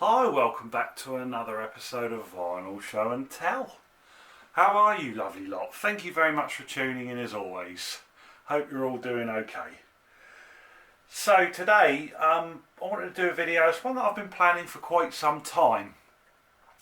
Hi, welcome back to another episode of Vinyl Show and Tell. How are you, lovely lot? Thank you very much for tuning in as always. Hope you're all doing okay. So today I wanted to do a video. It's one that I've been planning for quite some time.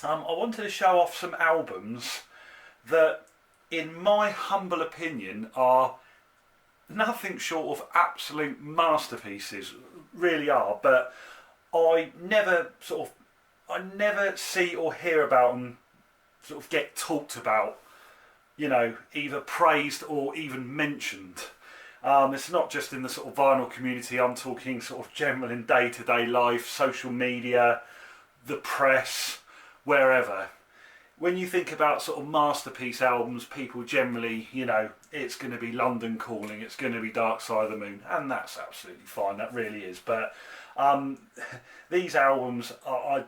I wanted to show off some albums that, in my humble opinion, are nothing short of absolute masterpieces. Really are, but I never see or hear about them sort of get talked about, you know, either praised or even mentioned. It's not just in the sort of vinyl community. I'm talking sort of general in day-to-day life, social media, the press, wherever. When you think about sort of masterpiece albums, people generally, you know, it's going to be London Calling, it's going to be Dark Side of the Moon, and that's absolutely fine, that really is. But these albums have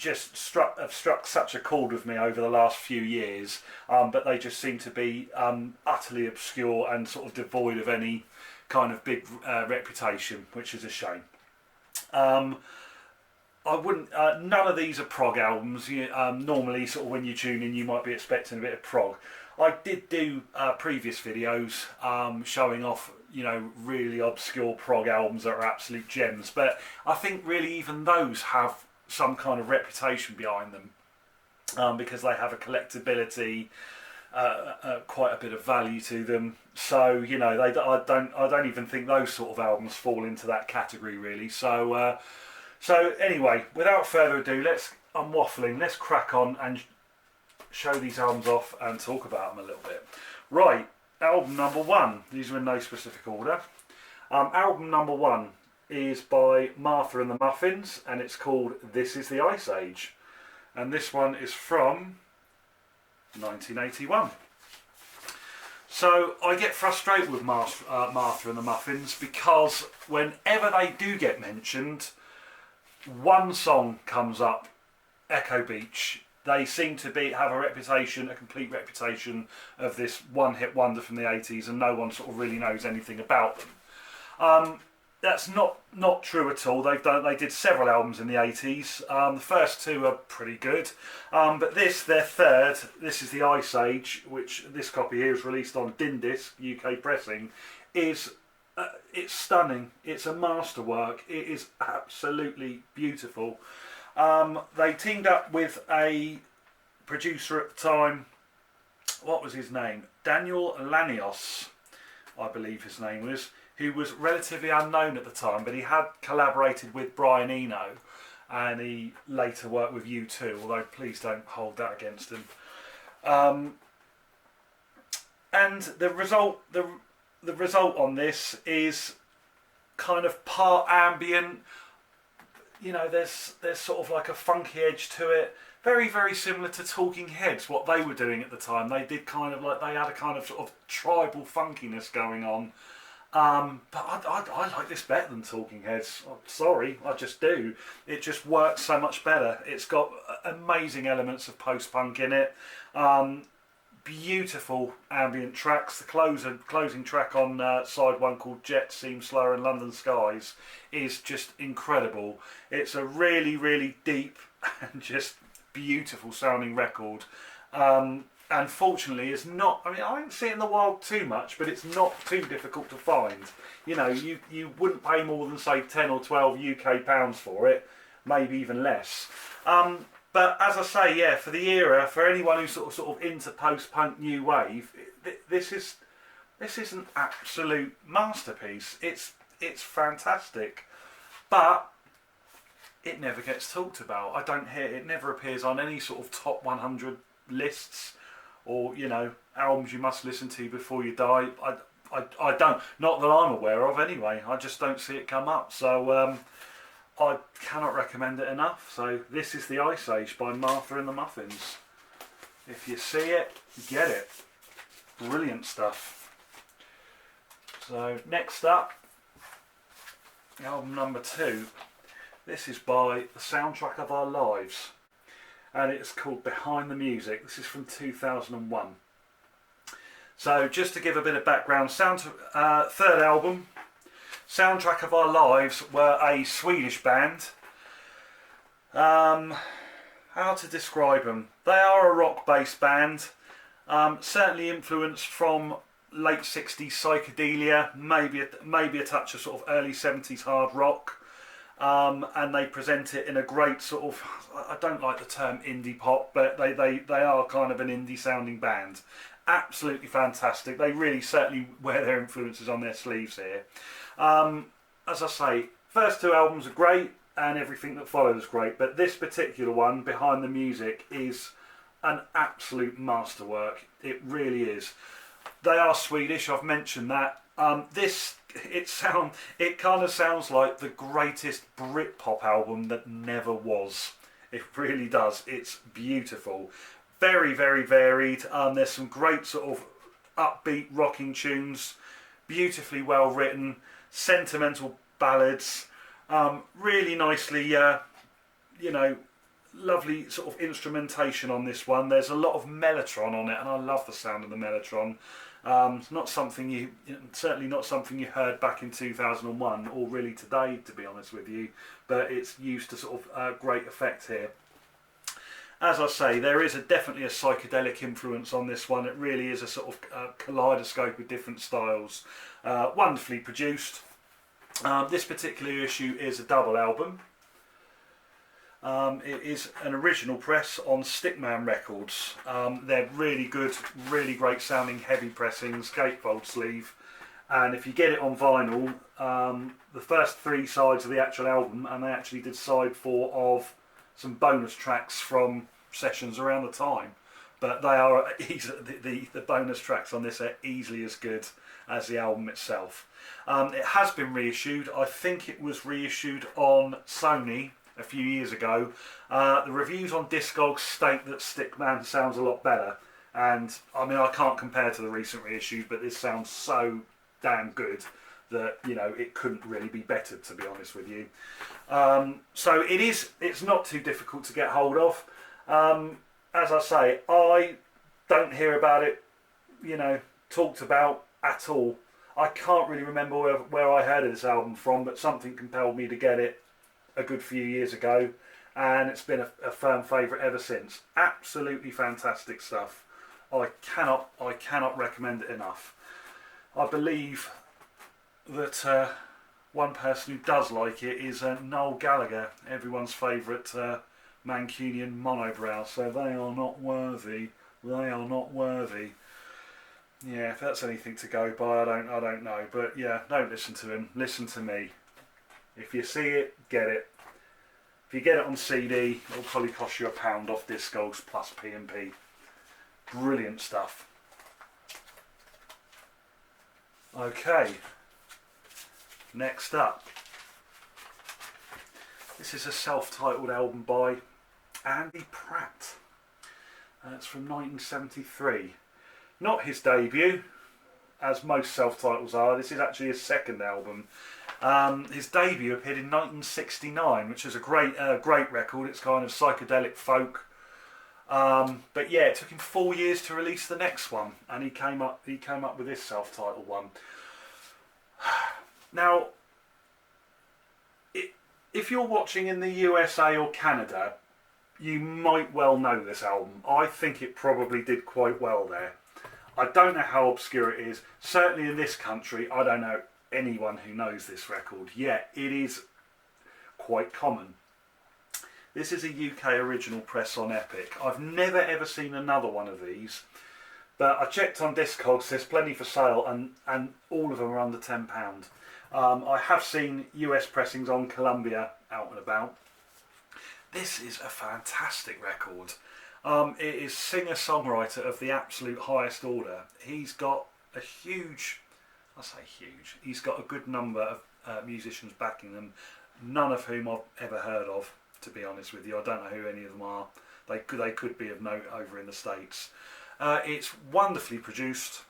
struck such a chord with me over the last few years, but they just seem to be utterly obscure and sort of devoid of any kind of big reputation, which is a shame. I wouldn't. None of these are prog albums. Normally, sort of when you tune in, you might be expecting a bit of prog. I did do previous videos showing off, you know, really obscure prog albums that are absolute gems. But I think really even those have some kind of reputation behind them because they have a collectability, quite a bit of value to them. So you know, I don't even think those sort of albums fall into that category really. So anyway, without further ado, I'm waffling, let's crack on and show these albums off and talk about them a little bit. Right, album number one, these are in no specific order. Album number one is by Martha and the Muffins, and it's called This Is the Ice Age. And this one is from 1981. So I get frustrated with Martha and the Muffins because whenever they do get mentioned, one song comes up, Echo Beach. They seem to have a complete reputation of this one-hit wonder from the 80s, and no one sort of really knows anything about them. That's not true at all. They did several albums in the 80s. The first two are pretty good, but their third, This Is the Ice Age, which this copy here is released on Din Disc UK pressing, is it's stunning. It's a masterwork. It is absolutely beautiful. They teamed up with a producer at the time. What was his name? Daniel Lanios, I believe his name was, who was relatively unknown at the time, but he had collaborated with Brian Eno, and he later worked with U2, although please don't hold that against him. And the result on this is kind of part ambient, you know, there's sort of like a funky edge to it, very, very similar to Talking Heads, what they were doing at the time. They did kind of like, they had a kind of sort of tribal funkiness going on, but I like this better than Talking Heads. I'm sorry, I just do. It just works so much better. It's got amazing elements of post-punk in it. Beautiful ambient tracks. The closing track on side one, called Jet, Seem Slower and London Skies, is just incredible. It's a really, really deep and just beautiful sounding record. And fortunately, it's not, I mean, I don't see it in the wild too much, but it's not too difficult to find. You know, you wouldn't pay more than, say, 10 or 12 UK pounds for it, maybe even less. But as I say, yeah, for the era, for anyone who's sort of into post-punk new wave, this is an absolute masterpiece. It's fantastic, but it never gets talked about. I don't hear it. Never appears on any sort of top 100 lists, or, you know, albums you must listen to before you die. I don't, not that I'm aware of anyway. I just don't see it come up. So I cannot recommend it enough. So This Is the Ice Age by Martha and the Muffins. If you see it, get it. Brilliant stuff. So next up, album number two. This is by The Soundtrack of Our Lives, and it's called Behind the Music. This is from 2001. So just to give a bit of background, third album, Soundtrack of Our Lives were a Swedish band Um, how to describe them? They are a rock-based band, certainly influenced from late 60s psychedelia, maybe a touch of sort of early 70s hard rock. And they present it in a great sort of, I don't like the term indie pop, but they are kind of an indie sounding band. Absolutely fantastic. They really certainly wear their influences on their sleeves here. As I say, first two albums are great and everything that follows is great, but this particular one, Behind the Music, is an absolute masterwork. It really is. They are Swedish, I've mentioned that. It kind of sounds like the greatest Britpop album that never was. It really does. It's beautiful. Very, very varied. There's some great sort of upbeat rocking tunes, beautifully well written, sentimental ballads, really nicely, lovely sort of instrumentation on this one. There's a lot of mellotron on it, and I love the sound of the mellotron. It's not something certainly not something you heard back in 2001 or really today, to be honest with you, but it's used to sort of great effect here. As I say, there is definitely a psychedelic influence on this one. It really is a sort of kaleidoscope of different styles. Wonderfully produced. This particular issue is a double album. It is an original press on Stickman Records. They're really good, really great sounding heavy pressings, gatefold sleeve, and if you get it on vinyl, the first three sides of the actual album, and they actually did side 4 of some bonus tracks from sessions around the time, but they are the bonus tracks on this are easily as good as the album itself. It has been reissued. I think it was reissued on Sony a few years ago. The reviews on Discogs state that Stickman sounds a lot better, and I mean, I can't compare to the recent reissues, but this sounds so damn good that, you know, it couldn't really be better, to be honest with you. So it's not too difficult to get hold of. As I say, I don't hear about it, you know, talked about at all. I can't really remember where I heard of this album from, but something compelled me to get it a good few years ago, and it's been a firm favourite ever since. Absolutely fantastic stuff. I cannot recommend it enough. I believe that one person who does like it is Noel Gallagher, everyone's favourite Mancunian monobrow. So they are not worthy. They are not worthy. Yeah, if that's anything to go by, I don't know. But yeah, don't listen to him. Listen to me. If you see it, get it. If you get it on CD, it'll probably cost you £1 off Discogs plus P&P. Brilliant stuff. Okay. Next up. This is a self-titled album by Andy Pratt. It's from 1973. Not his debut, as most self-titles are. This is actually his second album. His debut appeared in 1969, which is a great record. It's kind of psychedelic folk. But yeah, it took him 4 years to release the next one, and he came up with this self-titled one. Now, if you're watching in the USA or Canada, you might well know this album. I think it probably did quite well there. I don't know how obscure it is. Certainly in this country, I don't know anyone who knows this record. Yeah, it is quite common. This is a UK original press on Epic. I've never ever seen another one of these, but I checked on Discogs, there's plenty for sale, and all of them are under £10. I have seen US pressings on Columbia out and about. This is a fantastic record. It is singer-songwriter of the absolute highest order. He's got a huge, I say huge, he's got a good number of musicians backing them, none of whom I've ever heard of, to be honest with you. I don't know who any of them are. They could be of note over in the States. It's wonderfully produced.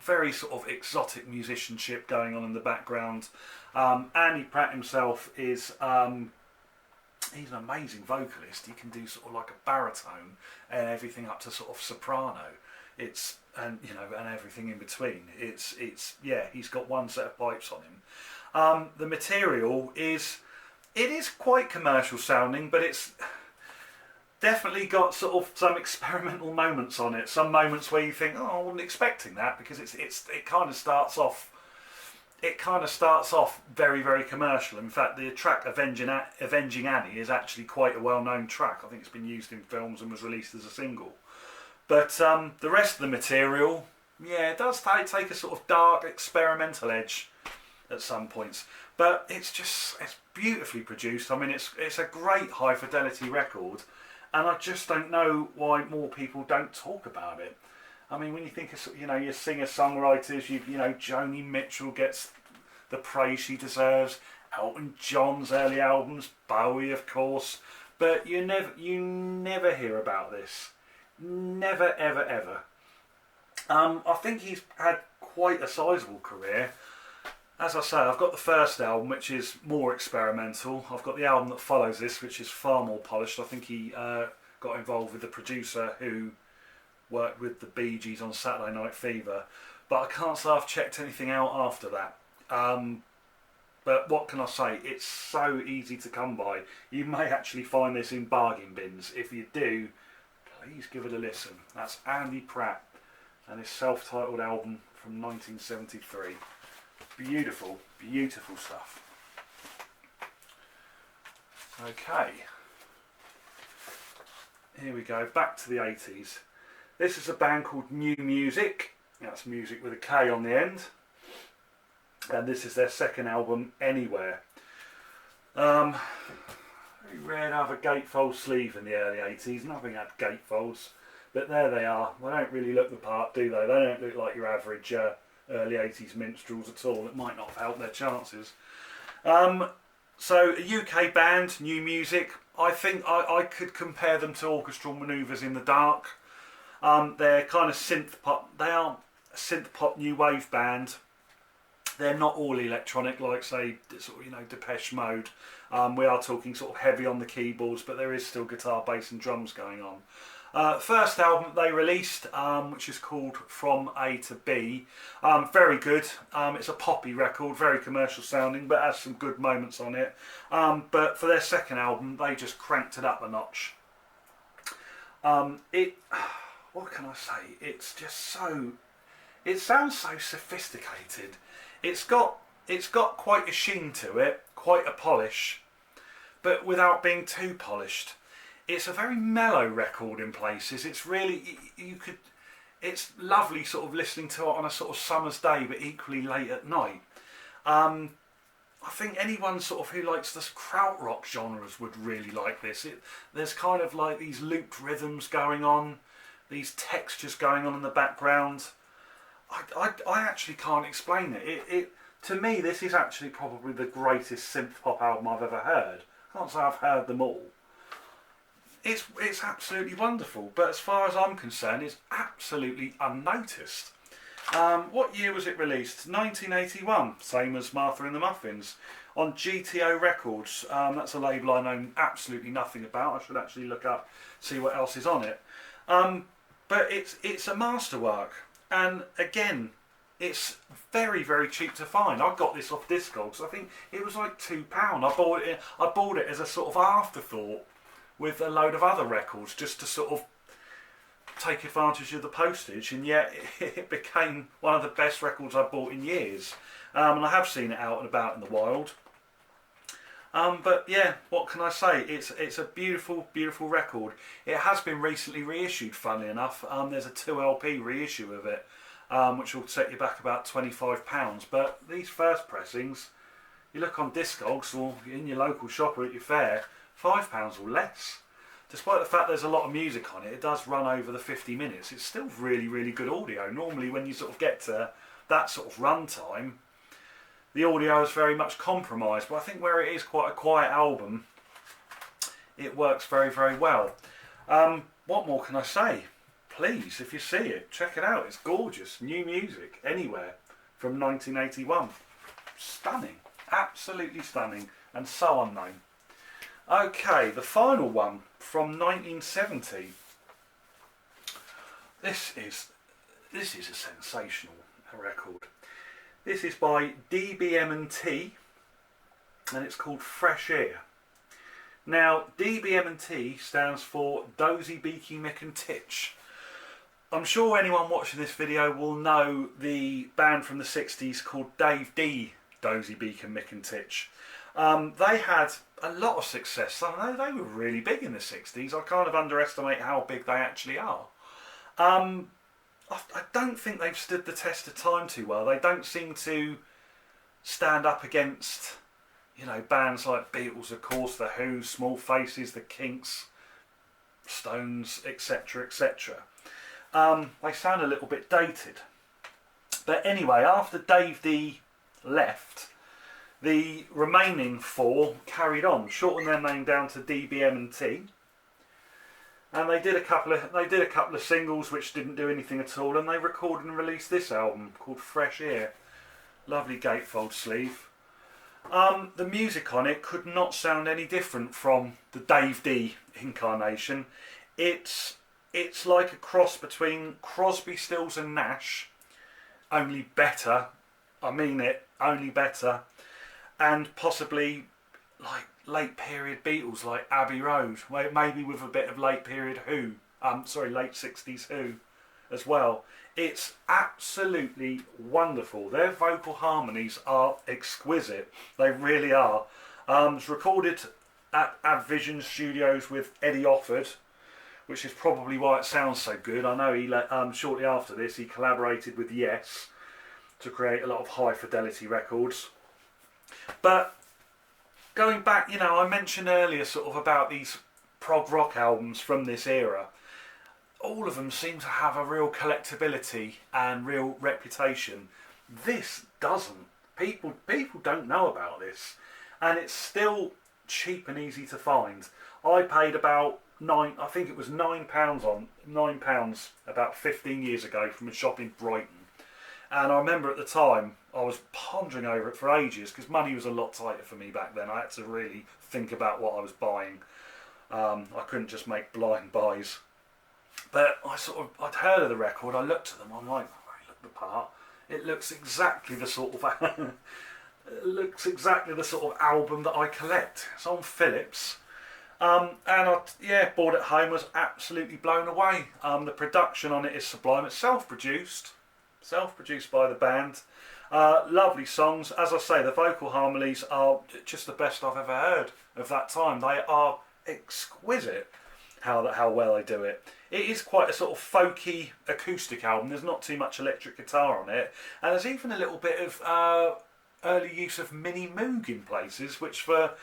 Very sort of exotic musicianship going on in the background. Andy Pratt himself is he's an amazing vocalist. He can do sort of like a baritone and everything up to sort of soprano. And everything in between. Yeah, he's got one set of pipes on him. The material is it is quite commercial sounding, but it's definitely got sort of some experimental moments on it. Some moments where you think, oh, I wasn't expecting that, because it kind of starts off. It kind of starts off very, very commercial. In fact, the track Avenging Annie is actually quite a well-known track. I think it's been used in films and was released as a single. But the rest of the material, yeah, it does take a sort of dark, experimental edge at some points. But it's beautifully produced. I mean, it's a great high-fidelity record, and I just don't know why more people don't talk about it. I mean, when you think of, your singer-songwriters, Joni Mitchell gets the praise she deserves, Elton John's early albums, Bowie, of course, but you never hear about this. Never, ever, ever. I think he's had quite a sizable career. As I say, I've got the first album, which is more experimental. I've got the album that follows this, which is far more polished. I think he got involved with the producer who worked with the Bee Gees on Saturday Night Fever, but I can't say I've checked anything out after that. But what can I say? It's so easy to come by. You may actually find this in bargain bins. If you do, please give it a listen. That's Andy Pratt and his self-titled album from 1973. Beautiful, beautiful stuff. Okay, here we go, back to the 80s. This is a band called New Music. That's music with a K on the end. And this is their second album, Anywhere. Very rare to have a gatefold sleeve in the early 80s. Nothing had gatefolds. But there they are. They don't really look the part, do they? They don't look like your average early 80s minstrels at all. It might not have helped their chances. So a UK band, New Music. I think I could compare them to Orchestral Manoeuvres in the Dark. They're kind of synth pop. They are a synth pop new wave band. They're not all electronic like, say, sort of, Depeche Mode. We are talking sort of heavy on the keyboards, but there is still guitar, bass and drums going on. First album they released, which is called From A to B. Very good. It's a poppy record, very commercial sounding, but has some good moments on it. But for their second album, they just cranked it up a notch. What can I say? It's just so... It sounds so sophisticated. It's got quite a sheen to it, quite a polish, but without being too polished. It's a very mellow record in places. It's really, it's lovely sort of listening to it on a sort of summer's day, but equally late at night. I think anyone sort of who likes the krautrock genres would really like this. There's kind of like these looped rhythms going on, these textures going on in the background. I actually can't explain it. To me, this is actually probably the greatest synth pop album I've ever heard. I can't say I've heard them all. It's absolutely wonderful, but as far as I'm concerned, it's absolutely unnoticed. What year was it released? 1981, same as Martha and the Muffins, on GTO Records. That's a label I know absolutely nothing about. I should actually look up, see what else is on it. But it's a masterwork. And again, it's very, very cheap to find. I got this off Discogs. I think it was like £2. I bought it as a sort of afterthought with a load of other records, just to sort of take advantage of the postage. And yet it became one of the best records I've bought in years. And I have seen it out and about in the wild. But yeah, what can I say? It's a beautiful, beautiful record. It has been recently reissued, funnily enough. There's a 2LP reissue of it, which will set you back about £25. But these first pressings, you look on Discogs or in your local shop or at your fair, £5 or less. Despite the fact there's a lot of music on it, it does run over the 50 minutes. It's still really, really good audio. Normally when you sort of get to that sort of run time, the audio is very much compromised, but I think where it is quite a quiet album, it works very, very well. What more can I say? Please, if you see it, check it out. It's gorgeous. New Music, Anywhere, from 1981. Stunning. Absolutely stunning, and so unknown. Okay, the final one from 1970. This is a sensational record. This is by DBM&T, and it's called Fresh Air. Now, DBM&T stands for Dozy, Beaky, Mick and Titch. I'm sure anyone watching this video will know the band from the 60s called Dave D, Dozy, Beaky, Mick and Titch. They had a lot of success. They were really big in the 60s. I kind of underestimate how big they actually are. I don't think they've stood the test of time too well. They don't seem to stand up against, you know, bands like Beatles, of course, The Who, Small Faces, The Kinks, Stones, etc, etc. They sound a little bit dated. But anyway, after Dave D left, the remaining four carried on, shortened their name down to DBM&T, and they did a couple of singles which didn't do anything at all, and they recorded and released this album called Fresh Air. Lovely gatefold sleeve. The music on it could not sound any different from the Dave D incarnation. It's like a cross between Crosby, Stills and Nash, only better. I mean it, only better. And possibly like late period Beatles, like Abbey Road, maybe with a bit of late period Who, late 60s Who as well. It's absolutely wonderful. Their vocal harmonies are exquisite. They really are. It's recorded at Vision Studios with Eddie Offord, which is probably why it sounds so good. I know he shortly after this he collaborated with Yes to create a lot of high fidelity records. But going back, you know, I mentioned earlier sort of about these prog rock albums from this era. All of them seem to have a real collectability and real reputation. This doesn't. People don't know about this, and it's still cheap and easy to find. I paid about £9 about 15 years ago from a shop in Brighton, and I remember at the time I was pondering over it for ages because money was a lot tighter for me back then. I had to really think about what I was buying. I couldn't just make blind buys. But I'd heard of the record, I looked at them, I'm like, oh, look the part. It looks exactly the sort of album that I collect. It's on Philips. And I bought it home, was absolutely blown away. The production on it is sublime. It's self-produced by the band. Lovely songs. As I say, the vocal harmonies are just the best I've ever heard of that time. They are exquisite how well they do it. It is quite a sort of folky acoustic album. There's not too much electric guitar on it, and there's even a little bit of early use of mini moog in places, which for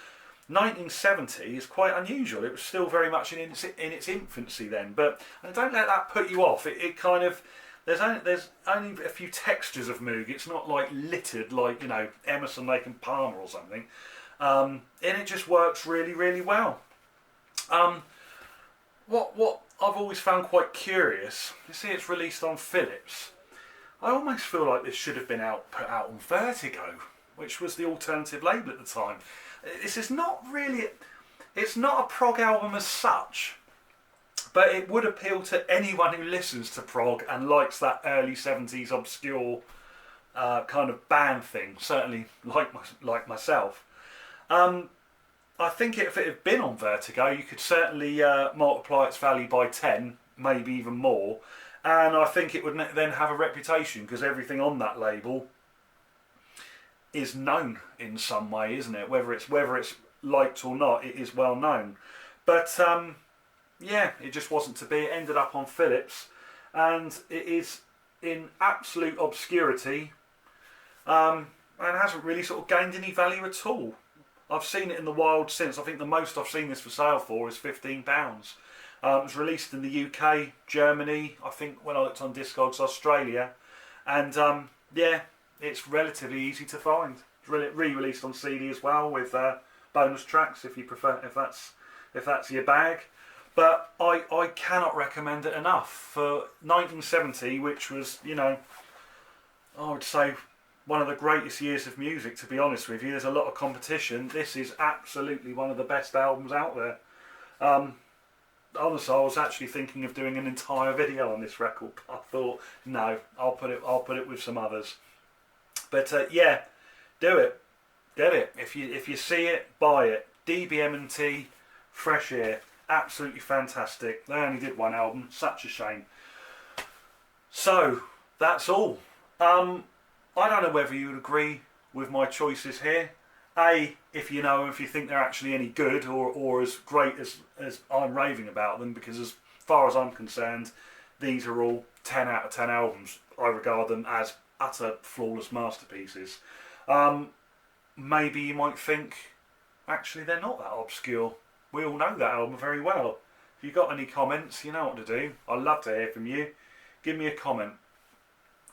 1970 is quite unusual. It was still very much in its infancy then, but don't let that put you off. It kind of there's only a few textures of moog. It's not like littered like, you know, Emerson, Lake and Palmer or something, and it just works really, really well. What I've always found quite curious, you see it's released on Philips. I almost feel like this should have been put out on Vertigo, which was the alternative label at the time. This is not really, it's not a prog album as such, but it would appeal to anyone who listens to prog and likes that early 70s obscure kind of band thing, certainly like myself. I think if it had been on Vertigo, you could certainly multiply its value by 10, maybe even more, and I think it would then have a reputation because everything on that label is known in some way, isn't it? Whether it's liked or not, it is well known. But yeah, it just wasn't to be. It ended up on Philips, and it is in absolute obscurity, and hasn't really sort of gained any value at all. I've seen it in the wild since. I think the most I've seen this for sale for is £15. It was released in the UK, Germany, I think when I looked on Discogs, Australia, and yeah, it's relatively easy to find. It's re-released on CD as well with bonus tracks if you prefer, if that's your bag. But I cannot recommend it enough for 1970, which was, you know, I would say one of the greatest years of music, to be honest with you. There's a lot of competition. This is absolutely one of the best albums out there. Honestly, I was actually thinking of doing an entire video on this record, but I thought, no, I'll put it with some others. But yeah, do it. Get it. If you see it, buy it. DBM&T, Fresh Air, absolutely fantastic. They only did one album, such a shame. So that's all. I don't know whether you would agree with my choices here. If you know, if you think they're actually any good or as great as I'm raving about them, because as far as I'm concerned, these are all 10 out of 10 albums. I regard them as utter flawless masterpieces. Maybe you might think, actually they're not that obscure. We all know that album very well. If you've got any comments, you know what to do. I'd love to hear from you. Give me a comment.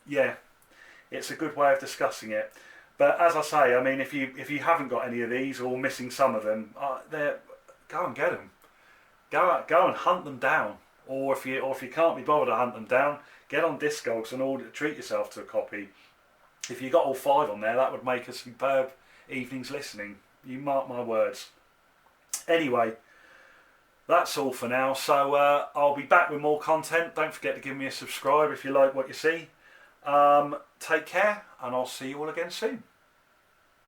Yeah, it's a good way of discussing it. But as I say, I mean, if you haven't got any of these or missing some of them, go and get them. Go and hunt them down. Or if you can't be bothered to hunt them down, get on Discogs and treat yourself to a copy. If you got all 5 on there, that would make a superb evening's listening. You mark my words. Anyway, that's all for now. So I'll be back with more content. Don't forget to give me a subscribe if you like what you see. Take care, and I'll see you all again soon.